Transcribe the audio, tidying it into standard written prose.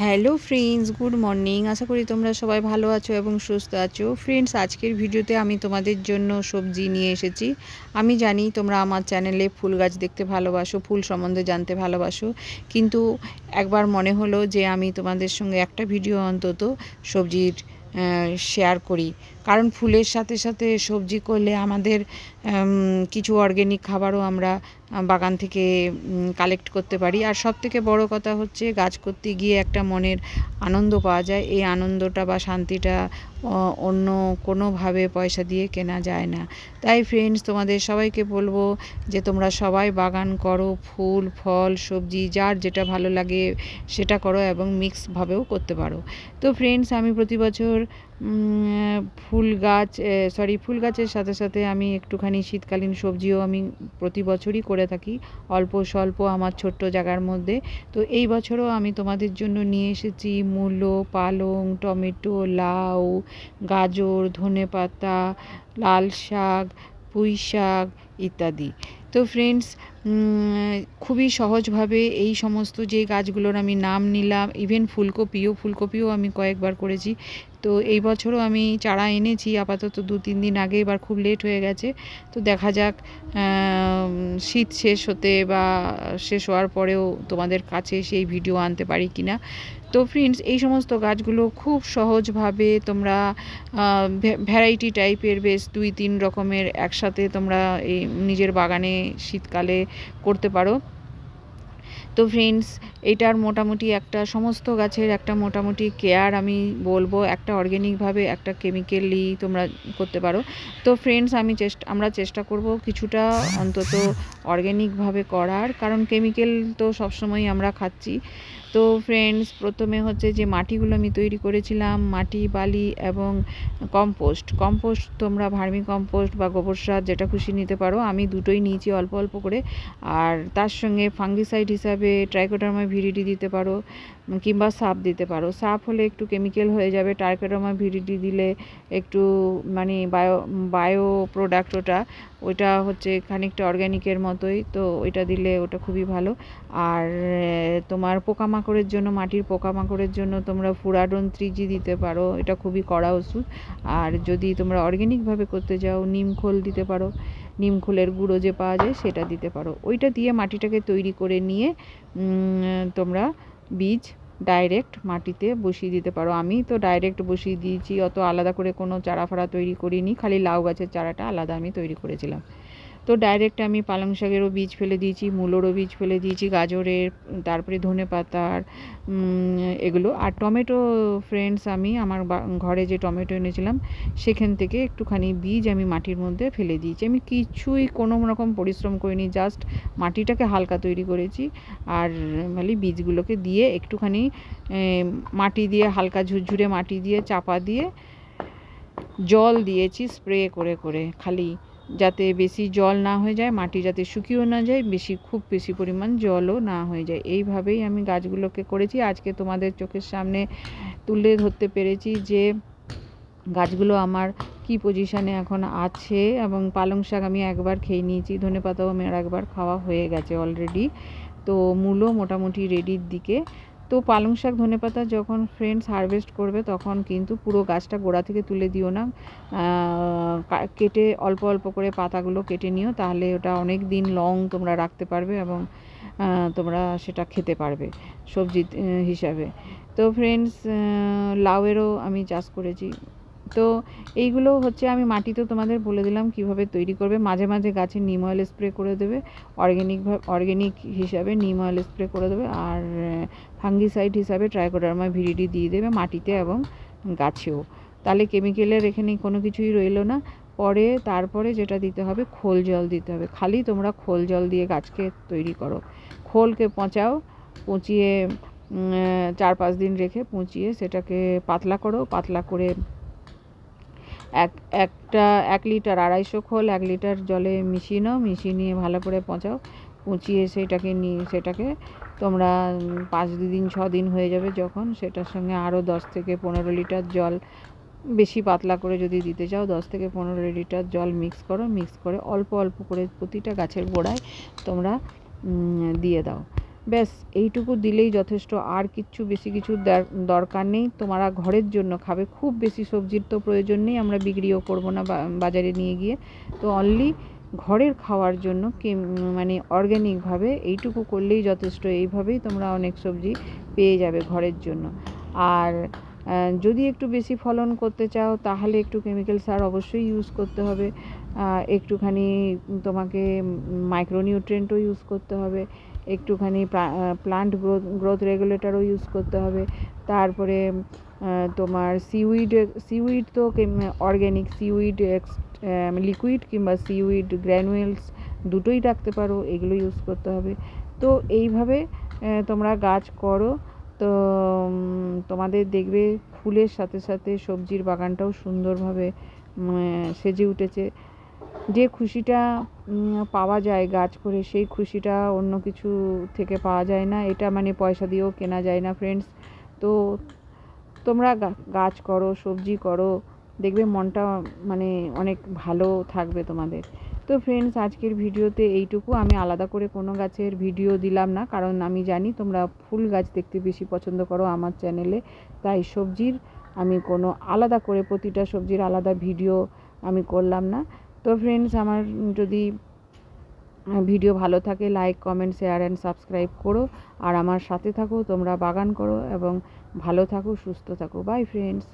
Hello friends, good morning. আশা করি তোমরা সবাই ভালো আছো এবং সুস্থ আছো। ফ্রেন্ডস, আজকের ভিডিওতে আমি তোমাদের জন্য সবজি নিয়ে এসেছি। আমি জানি তোমরা আমার চ্যানেলে ফুল গাছ দেখতে ভালোবাসো, ফুল সম্বন্ধে জানতে ভালোবাসো, কিন্তু একবার মনে হলো যে আমি তোমাদের সঙ্গে একটা ভিডিও অন্তত সবজির শেয়ার করি। কারণ ফুলের সাথে সাথে সবজি করলে আমাদের কিছু অর্গ্যানিক খাবারও আমরা বাগান থেকে কালেক্ট করতে পারি। আর সবথেকে বড় কথা হচ্ছে, গাছ করতে গিয়ে একটা মনের আনন্দ পাওয়া যায়। এই আনন্দটা বা শান্তিটা অন্য কোনোভাবে পয়সা দিয়ে কেনা যায় না। তাই ফ্রেন্ডস, তোমাদের সবাইকে বলবো যে তোমরা সবাই বাগান করো, ফুল ফল সবজি যার যেটা ভালো লাগে সেটা করো এবং মিক্সভাবেও করতে পারো। তো ফ্রেন্ডস, আমি প্রতি বছর ফুল গাছের সাথে সাথে আমি একটুখানি শীতকালীন সবজিও আমি প্রতি বছরই করে থাকি, অল্প স্বল্প আমার ছোট্ট জায়গার মধ্যে। তো এই বছরও আমি তোমাদের জন্য নিয়ে এসেছি মূলো, পালং, টমেটো, লাউ, গাজর, ধনেপাতা, লাল শাক, পুঁই শাক ইত্যাদি। তো ফ্রেন্ডস, খুবই সহজভাবে এই সমস্ত যে গাছগুলোর আমি নাম নিলাম, ইভেন ফুলকপিও আমি কয়েকবার করেছি। তো এই বছরও আমি চারা এনেছি, আপাতত 2-3 দিন আগে, এবার খুব লেট হয়ে গেছে। তো দেখা যাক শীত শেষ হতে বা শেষ হওয়ার পরেও তোমাদের কাছে সেই ভিডিও আনতে পারি কিনা। তো ফ্রেন্ডস, এই সমস্ত গাছগুলো খুব সহজভাবে তোমরা ভ্যারাইটি টাইপের বেশ 2-3 রকমের একসাথে তোমরা এই নিজের বাগানে শীতকালে করতে পারো। তো ফ্রেন্ডস, এটার মোটামুটি একটা সমস্ত গাছের একটা মোটামুটি কেয়ার আমি বলবো, একটা অর্গ্যানিকভাবে একটা কেমিক্যালি তোমরা করতে পারো। তো ফ্রেন্ডস, আমরা চেষ্টা করব কিছুটা অন্তত অর্গ্যানিকভাবে করার, কারণ কেমিক্যাল তো সবসময় আমরা খাচ্ছি। তো ফ্রেন্ডস, প্রথমে হচ্ছে যে মাটিগুলো আমি তৈরি করেছিলাম, মাটি, বালি এবং কম্পোস্ট তোমরা ভার্মি কম্পোস্ট বা গোবর সার যেটা খুশি নিতে পারো। আমি দুটোই নিয়েছি অল্প অল্প করে। আর তার সঙ্গে ফাঙ্গিসাইড হিসাবে ট্রাইকোডার্মা ভিরিডি দিতে পারো, কিংবা সাপ দিতে পারো। সাপ হলে একটু কেমিক্যাল হয়ে যাবে, ট্রাইকোডার্মা ভিরিডি দিলে একটু মানে বায়ো প্রোডাক্ট, ওইটা হচ্ছে খানিকটা অর্গ্যানিকের মতোই। তো ওইটা দিলে ওটা খুবই ভালো। আর তোমার পোকামাকড়ের জন্য, মাটির পোকামাকড়ের জন্য তোমরা ফুরাডন 3G দিতে পারো, এটা খুবই কড়া ওষুধ। আর যদি তোমরা অর্গ্যানিকভাবে করতে যাও, নিমখোল দিতে পারো, নিমখোলের গুঁড়ো যে পাওয়া যায় সেটা দিতে পারো। ওইটা দিয়ে মাটিটাকে তৈরি করে নিয়ে তোমরা বীজ ডাইরেক্ট মাটিতে বসিয়ে দিতে পারো। আমি তো ডাইরেক্ট বসিয়ে দিয়েছি, অত আলাদা করে কোনো চারা ফাড়া তৈরি করিনি, খালি লাউ গাছের চারাটা আলাদা আমি তৈরি করেছিলাম। তো ডাইরেক্ট আমি পালং শাকেরও বীজ ফেলে দিয়েছি, মূলোরও বীজ ফেলে দিয়েছি, গাজরের, তারপরে ধনেপাতার, এগুলো। আর টমেটো ফ্রেন্ডস, আমি আমার ঘরে যে টমেটো এনেছিলাম সেখান থেকে একটুখানি বীজ আমি মাটির মধ্যে ফেলে দিয়েছি। আমি কিছুই কোনো রকম পরিশ্রম করিনি, জাস্ট মাটিটাকে হালকা তৈরি করেছি। আর মানে বীজগুলোকে দিয়ে একটুখানি মাটি দিয়ে, হালকা ঝুরঝুরে মাটি দিয়ে চাপা দিয়ে জল দিয়েছি স্প্রে করে করে, খালি যাতে বেশি জল না হয়ে যায়, মাটি যাতে শুকিয়েও না যায়, খুব বেশি পরিমাণ জলও না হয়ে যায়। এইভাবেই আমি গাছগুলোকে করেছি। আজকে তোমাদের চোখের সামনে তুলে ধরতে পেরেছি যে গাছগুলো আমার কি পজিশানে এখন আছে। এবং পালং শাক আমি একবার খেয়ে নিয়েছি, ধনেপাতাও আমার একবার খাওয়া হয়ে গেছে অলরেডি। তো মূলও মোটামুটি রেডির দিকে। তো পালং শাক, ধনেপাতা যখন ফ্রেন্ডস হারভেস্ট করবে তখন কিন্তু পুরো গাছটা গোড়া থেকে তুলে দিও না, কেটে অল্প অল্প করে পাতাগুলো কেটে নিও, তাহলে ওটা অনেক দিন লং তোমরা রাখতে পারবে এবং তোমরা সেটা খেতে পারবে সবজি হিসাবে। তো ফ্রেন্ডস, লাউয়েরও আমি চাষ করেছি। তো এইগুলো হচ্ছে, আমি মাটিতেও তোমাদের বলে দিলাম কিভাবে তৈরি করবে। মাঝে মাঝে গাছে নিম অয়েল স্প্রে করে দেবে, অর্গ্যানিক হিসাবে নিম অয়েল স্প্রে করে দেবে। আর ফাঙ্গিসাইড হিসাবে ট্রাইকোডার্মা ভিরিডি দিয়ে দেবে মাটিতে এবং গাছেও, তাহলে কেমিক্যালের এখানে কোনো কিছুই রইলো না। তারপরে যেটা দিতে হবে, খোল জল দিতে হবে। খালি তোমরা খোল জল দিয়ে গাছকে তৈরি করো, খোলকে পচাও, পচিয়ে 4-5 দিন রেখে পচিয়ে সেটাকে পাতলা করো, পাতলা করে একটা 1 লিটার 250 খোল 1 লিটার জলে মিশিয়ে নাও, মিশিয়ে নিয়ে ভালো করে পচাও, পচিয়ে সেটাকে তোমরা 5-6 দিন হয়ে যাবে যখন, সেটার সঙ্গে আরও 10 থেকে 15 লিটার জল, বেশি পাতলা করে যদি দিতে চাও 10 থেকে 15 লিটার জল মিক্স করে অল্প অল্প করে প্রতিটা গাছের গোড়ায় তোমরা দিয়ে দাও। ব্যাস এইটুকু দিলেই যথেষ্ট, আর কিচ্ছু বেশি কিছু দরকার নেই। তোমরা ঘরের জন্য খাবে, খুব বেশি সবজির তো প্রয়োজন নেই, আমরা বিক্রিও করব না বাজারে নিয়ে গিয়ে। তো অনলি ঘরের খাওয়ার জন্য মানে অর্গ্যানিকভাবে এইটুকু করলেই যথেষ্ট। এইভাবেই তোমরা অনেক সবজি পেয়ে যাবে ঘরের জন্য। আর যদি একটু বেশি ফলন করতে চাও তাহলে একটু কেমিক্যাল সার অবশ্যই ইউজ করতে হবে, একটুখানি তোমাকে মাইক্রোনিউট্রিয়েন্টও ইউজ করতে হবে, একটুখানি প্লান্ট গ্রোথ রেগুলেটরও ইউজ করতে হবে। তারপরে তোমার সিউইড তো অর্গ্যানিক সিউইড লিকুইড কিংবা সিউইড গ্র্যানুয়েলস দুটোই রাখতে পারো, এগুলো ইউজ করতে হবে। তো এইভাবে তোমরা গাছ করো, তো তোমাদের দেখবে ফুলের সাথে সাথে সবজির বাগানটাও সুন্দরভাবে সেজে উঠেছে। যে খুশিটা পাওয়া যায় গাছ করে, সেই খুশিটা অন্য কিছু থেকে পাওয়া যায় না। এটা মানে পয়সা দিয়েও কেনা যায় না ফ্রেন্ডস। তো তোমরা গাছ করো, সবজি করো, দেখবে মনটা মানে অনেক ভালো থাকবে তোমাদের। তো ফ্রেন্ডস, আজকের ভিডিওতে এইটুকু। আমি আলাদা করে কোনো গাছের ভিডিও দিলাম না, কারণ আমি জানি তোমরা ফুল গাছ দেখতে বেশি পছন্দ করো আমার চ্যানেলে। তাই সবজির আমি কোনো আলাদা করে প্রতিটা সবজির আলাদা ভিডিও আমি করলাম না। তো ফ্রেন্ডস, আমার যদি ভিডিও ভালো থাকে like, comment, share and subscribe করো। আর আমার সাথে থাকো, তোমরা বাগান করো এবং ভালো থাকো, সুস্থ থাকো। By friends.